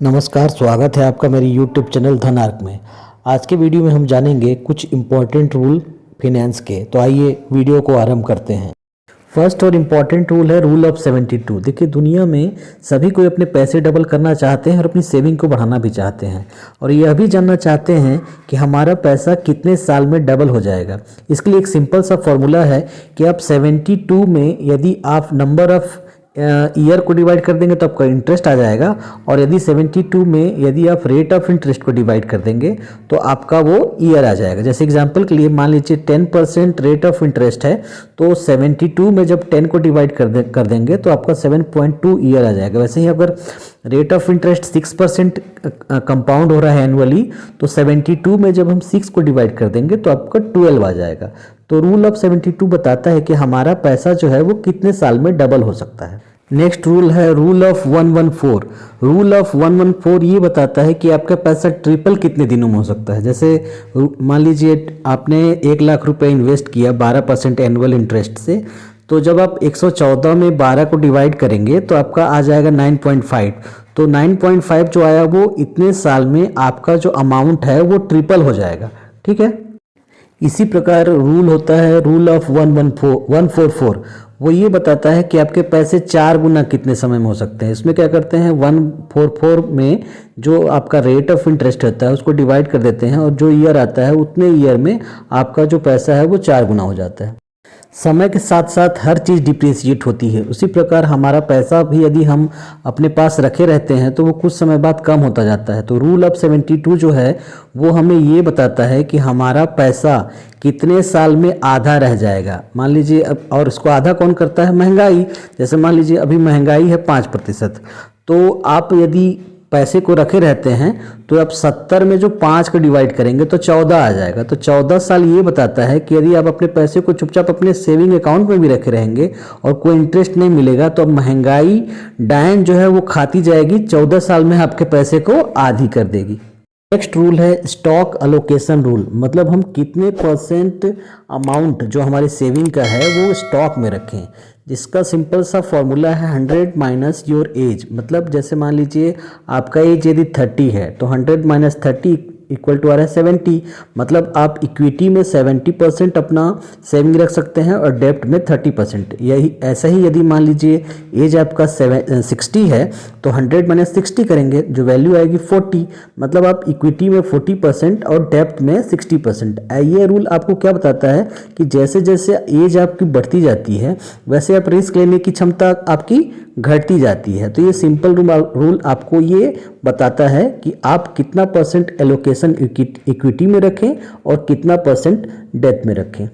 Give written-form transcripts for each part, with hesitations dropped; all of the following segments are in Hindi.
नमस्कार, स्वागत है आपका मेरे YouTube चैनल धन आर्क में। आज के वीडियो में हम जानेंगे कुछ इम्पोर्टेंट रूल फिनेंस के। तो आइए वीडियो को आरंभ करते हैं। फर्स्ट और इम्पॉर्टेंट रूल है रूल ऑफ 72। देखिए, दुनिया में सभी कोई अपने पैसे डबल करना चाहते हैं और अपनी सेविंग को बढ़ाना भी चाहते हैं, और यह भी जानना चाहते हैं कि हमारा पैसा कितने साल में डबल हो जाएगा। इसके लिए एक सिंपल सा फॉर्मूला है कि आप 72 में यदि आप नंबर ऑफ ईयर को डिवाइड कर देंगे तो आपका इंटरेस्ट आ जाएगा, और यदि 72 में यदि आप रेट ऑफ इंटरेस्ट को डिवाइड कर देंगे तो आपका वो ईयर आ जाएगा। जैसे एग्जांपल के लिए मान लीजिए 10% रेट ऑफ इंटरेस्ट है, तो 72 में जब 10 को डिवाइड कर देंगे तो आपका 7.2 ईयर आ जाएगा। वैसे ही अगर रेट ऑफ इंटरेस्ट 6% कंपाउंड हो रहा है एनुअली, तो 72 में जब हम 6 को डिवाइड कर देंगे तो आपका 12 आ जाएगा। तो रूल ऑफ 72 बताता है कि हमारा पैसा जो है वो कितने साल में डबल हो सकता है। नेक्स्ट रूल है रूल ऑफ 114। रूल ऑफ 114 ये बताता है कि आपका पैसा ट्रिपल कितने दिनों में हो सकता है। जैसे मान लीजिए आपने 1 लाख रुपए इन्वेस्ट किया 12% एनुअल इंटरेस्ट से, तो जब आप 114 में 12 को डिवाइड करेंगे तो आपका आ जाएगा 9.5। तो 9.5 जो आया वो इतने साल में आपका जो अमाउंट है वो ट्रिपल हो जाएगा। ठीक है। इसी प्रकार रूल होता है रूल ऑफ 144। वो ये बताता है कि आपके पैसे 4 गुना कितने समय में हो सकते हैं। इसमें क्या करते हैं, 144 में जो आपका रेट ऑफ इंटरेस्ट होता है उसको डिवाइड कर देते हैं, और जो ईयर आता है उतने ईयर में आपका जो पैसा है वो 4 गुना हो जाता है। समय के साथ साथ हर चीज़ डिप्रिसिएट होती है, उसी प्रकार हमारा पैसा भी यदि हम अपने पास रखे रहते हैं तो वो कुछ समय बाद कम होता जाता है। तो रूल ऑफ 72 जो है वो हमें ये बताता है कि हमारा पैसा कितने साल में आधा रह जाएगा। मान लीजिए अब, और इसको आधा कौन करता है, महंगाई। जैसे मान लीजिए अभी महंगाई है 5%, तो आप यदि पैसे को रखे रहते हैं तो आप 70 में जो 5 को डिवाइड करेंगे तो 14 आ जाएगा। तो 14 साल ये बताता है कि यदि आप अपने पैसे को चुपचाप अपने सेविंग अकाउंट में भी रखे रहेंगे और कोई इंटरेस्ट नहीं मिलेगा तो अब महंगाई डायन जो है वो खाती जाएगी, 14 साल में आपके पैसे को आधी कर देगी। नेक्स्ट रूल है स्टॉक अलोकेशन रूल। मतलब हम कितने परसेंट अमाउंट जो हमारे सेविंग का है वो स्टॉक में रखें, जिसका सिंपल सा फॉर्मूला है 100 माइनस योर एज। मतलब जैसे मान लीजिए आपका एज यदि 30 है तो 100 माइनस 30 इक्वल टू आ रहा है 70। मतलब आप इक्विटी में 70% अपना सेविंग रख सकते हैं और डेब्ट में 30%। यही ऐसा ही यदि मान लीजिए एज आपका 60 है तो 100 माइनस 60 करेंगे, जो वैल्यू आएगी 40। मतलब आप इक्विटी में 40% और डेब्ट में 60%। ये रूल आपको क्या बताता है कि जैसे जैसे एज आपकी बढ़ती जाती है वैसे आप रिस्क लेने की क्षमता आपकी घटती जाती है। तो ये सिंपल रूल आपको ये बताता है कि आप कितना परसेंट एलोकेशन इक्विटी में रखें और कितना परसेंट डेट में रखें।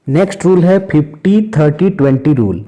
नेक्स्ट रूल है 50-30-20 रूल।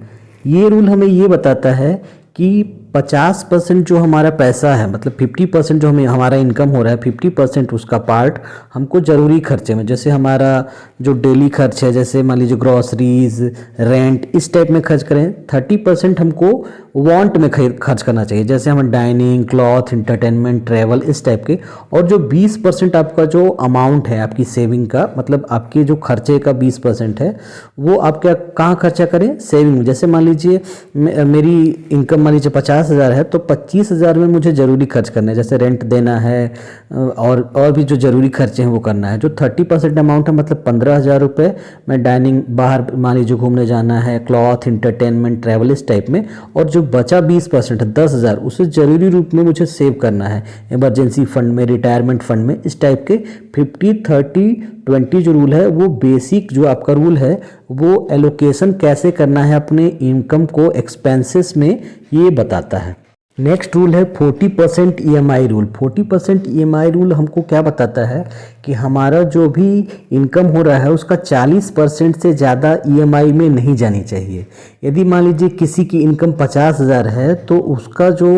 ये रूल हमें ये बताता है कि 50% जो हमारा पैसा है, मतलब 50% जो हमें हमारा इनकम हो रहा है, 50% उसका पार्ट हमको ज़रूरी खर्चे में, जैसे हमारा जो डेली खर्च है, जैसे मान लीजिए ग्रॉसरीज, रेंट, इस टाइप में खर्च करें। 30% हमको वांट में खर्च करना चाहिए, जैसे हम डाइनिंग, क्लॉथ, इंटरटेनमेंट, ट्रैवल, इस टाइप के। और जो 20% आपका जो अमाउंट है आपकी सेविंग का, मतलब आपके जो खर्चे का 20% है वो आप क्या कहाँ खर्चा करें, सेविंग में। जैसे मान लीजिए मेरी इनकम मान लीजिए 50,000 है तो 25,000 में मुझे ज़रूरी खर्च करना है, जैसे रेंट देना है और भी जो ज़रूरी खर्चे हैं वो करना है। जो 30% अमाउंट है मतलब 15,000 रुपये मैं डाइनिंग, बाहर मान लीजिए घूमने जाना है, क्लॉथ, इंटरटेनमेंट, ट्रैवल, इस टाइप में। और जो बचा 20% है 10,000, उसे ज़रूरी रूप में मुझे सेव करना है, इमरजेंसी फंड में, रिटायरमेंट फंड में, इस टाइप के। 50-30-20 जो रूल है वो बेसिक जो आपका रूल है वो एलोकेशन कैसे करना है अपने इनकम को एक्सपेंसेस में, ये बताता है। नेक्स्ट रूल है 40% EMI रूल। 40% EMI रूल हमको क्या बताता है कि हमारा जो भी इनकम हो रहा है उसका 40% से ज़्यादा EMI में नहीं जानी चाहिए। यदि मान लीजिए किसी की इनकम 50,000 है तो उसका जो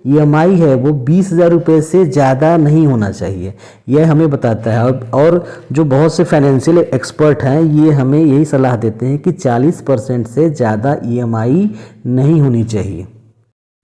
EMI है वो 20,000 रुपये से ज़्यादा नहीं होना चाहिए, यह हमें बताता है। और जो बहुत से फाइनेंशियल एक्सपर्ट हैं ये हमें यही सलाह देते हैं कि 40% से ज़्यादा EMI नहीं होनी चाहिए।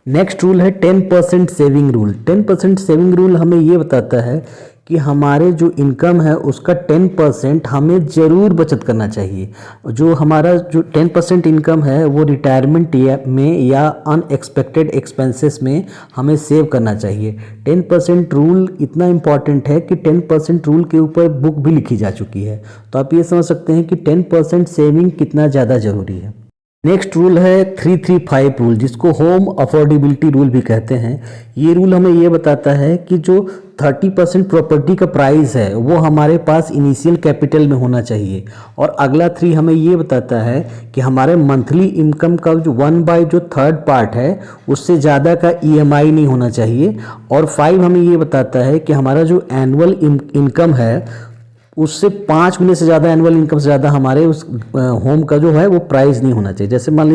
नेक्स्ट रूल है 10% सेविंग रूल। 10% सेविंग रूल हमें ये बताता है कि हमारे जो इनकम है उसका 10% हमें ज़रूर बचत करना चाहिए। जो हमारा जो 10% इनकम है वो रिटायरमेंट में या अनएक्सपेक्टेड एक्सपेंसेस में हमें सेव करना चाहिए। 10% रूल इतना इम्पॉर्टेंट है कि 10% रूल के ऊपर बुक भी लिखी जा चुकी है। तो आप ये समझ सकते हैं कि 10% सेविंग कितना ज़्यादा ज़रूरी है। नेक्स्ट रूल है 335 रूल, जिसको होम अफोर्डेबिलिटी रूल भी कहते हैं। ये रूल हमें ये बताता है कि जो 30% प्रॉपर्टी का प्राइस है वो हमारे पास इनिशियल कैपिटल में होना चाहिए। और अगला 3 हमें ये बताता है कि हमारे मंथली इनकम का जो 1/3 पार्ट है उससे ज़्यादा का EMI नहीं होना चाहिए। और 5 हमें ये बताता है कि हमारा जो एनुअल इनकम है उससे 5 गुने से ज़्यादा, एनुअल इनकम से ज़्यादा हमारे उस होम का जो है वो प्राइस नहीं होना चाहिए। जैसे मान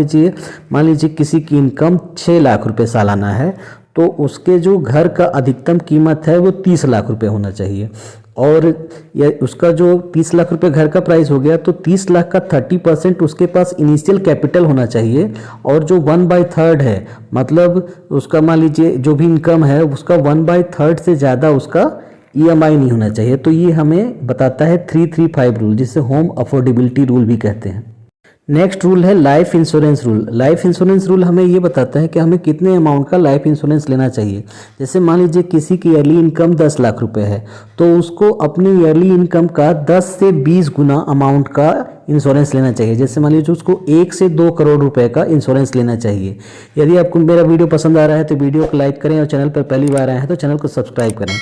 लीजिए किसी की इनकम 6 लाख रुपए सालाना है, तो उसके जो घर का अधिकतम कीमत है वो 30 लाख रुपए होना चाहिए। और या उसका जो 30 लाख रुपए घर का प्राइस हो गया, तो 30 लाख का 30% उसके पास इनिशियल कैपिटल होना चाहिए। और जो 1/3 है, मतलब उसका मान लीजिए जो भी इनकम है उसका 1/3 से ज़्यादा उसका EMI नहीं होना चाहिए। तो ये हमें बताता है 335 रूल, जिसे होम अफोर्डेबिलिटी रूल भी कहते हैं। नेक्स्ट रूल है life insurance rule. Life insurance rule हमें ये बताता है कि हमें कितने अमाउंट का लाइफ इंश्योरेंस लेना चाहिए। जैसे मान लीजिए किसी की ईयरली इनकम 10 लाख रुपए है, तो उसको अपनी ईयरली इनकम का 10 से 20 गुना अमाउंट का इंश्योरेंस लेना चाहिए। जैसे मान लीजिए उसको 1 से 2 करोड़ रुपए का इंश्योरेंस लेना चाहिए। यदि आपको मेरा वीडियो पसंद आ रहा है तो वीडियो को लाइक करें, और चैनल पर पहली बार आए हैं तो चैनल को सब्सक्राइब करें।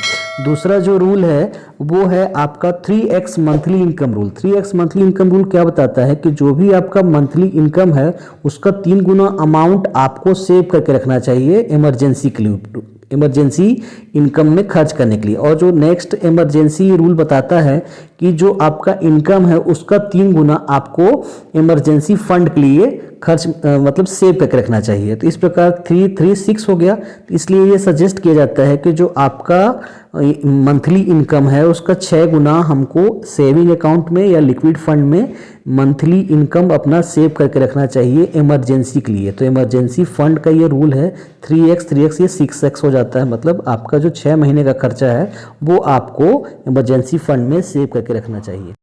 दूसरा जो रूल है वो है आपका 3x monthly income rule. 3x monthly income rule क्या बताता है कि जो भी आपका मंथली इनकम है उसका 3 गुना अमाउंट आपको सेव करके रखना चाहिए इमरजेंसी के लिए, इमरजेंसी इनकम में खर्च करने के लिए। और जो नेक्स्ट इमरजेंसी रूल बताता है कि जो आपका इनकम है उसका 3 गुना आपको इमरजेंसी फंड के लिए खर्च मतलब सेव करके रखना चाहिए। तो इस प्रकार 336 हो गया। तो इसलिए ये सजेस्ट किया जाता है कि जो आपका मंथली इनकम है उसका 6 गुना हमको सेविंग अकाउंट में या लिक्विड फंड में मंथली इनकम अपना सेव करके रखना चाहिए इमरजेंसी के लिए। तो इमरजेंसी फंड का ये रूल है 3x ये 6x हो जाता है। मतलब आपका जो 6 महीने का खर्चा है वो आपको इमरजेंसी फंड में सेव करके रखना चाहिए।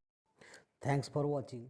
Thanks for watching.